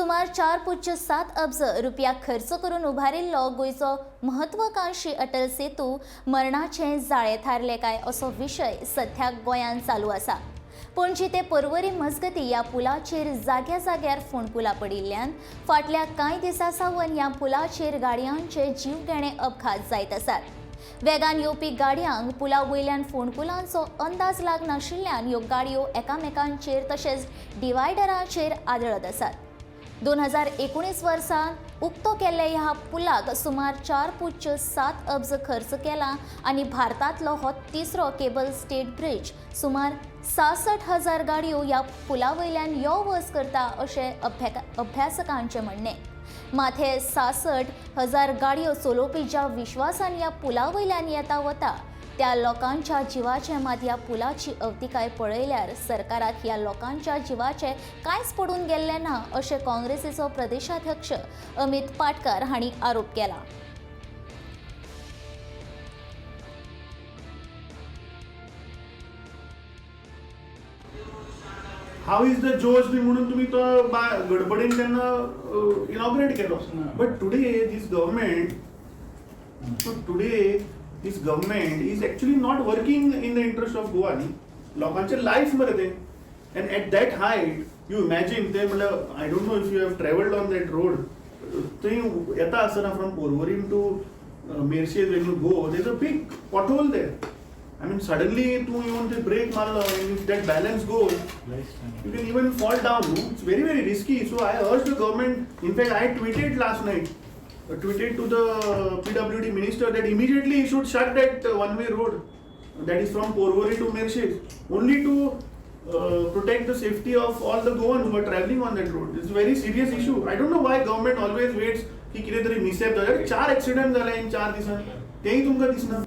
सुमार 4.7 अब्ज रुपया खर्च करून उभारिल्लो गोयचो म्हत्वाकांक्षी अटल सेतू मरणाचे जाळे थारले काय असो विशय सध्या गोंयांत चालू आसा। पणजी ते पर्वरी मजगती या पुलाचेर जाग्या जाग्यार फोंडकुलां पडिल्ल्यान फाटल्या कांय दिसां सावन ह्या पुलाचेर गाडयांचे जीवघेणे अपघात जायत आसात। वेगान येवपी गाडयांक पुला वयल्यान फोंडकुलांचो अंदाज लागनाशिल्ल्यान ह्यो गाडयो एकामेकांचेर तशेंच डिवायडरांचेर आदळत आसात। 2019 वर्सा उक्तो केल्ल्या ह्या पुलाक सुमार 4.7 अब्ज खर्च केला आनी भारतांतलो हो तिसरो केबल स्टेट ब्रिज। सुमार 66,000 गाडयो ह्या पुला वयल्यान यो वच करता अशें अभ्यासकांचें म्हणणें। मात हे 66,000 गाडयो चलोवपी ज्या विश्वासान ह्या पुला वयल्यान येता वता त्या लोकांच्या जिवाचे मात ह्या पुलाची अवतिकाय पळयल्यार सरकाराक ह्या लोकांच्या जिवाचे कांयच पडून गेल्ले ना अशें काँग्रेसीचो प्रदेशाध्यक्ष अमित पाटकर हांणी आरोप केला। हाउ इज द जोश बी म्हणून तुम्ही तो गडबडीन तेन्ना इनॉग्रेट केलो, but today this government is actually not working in the interest of Goa न्ही, लोकांचे लायफ मरे ते। And at that height you imagine ते म्हणल्यार I don't know if you have travelled on that road, थंय येता आसतना from Porvorim to Merces when you go there is a big pothole there. I mean, suddenly you want to brake marlo, and if that balance goes, you can even fall down. No? It's very, very risky. So I urge the government. In fact, I tweeted last night. Tweeted to the PWD minister that immediately he should shut that one-way road that is from Porvorim to Mershes, only to protect the safety of all the Goans who are traveling on that road. It's a very serious issue. I don't know why government always waits. की कितें तरी mishap जालें। 4 accident जाले in 4 दिसान, तेही तुमकां दिसना।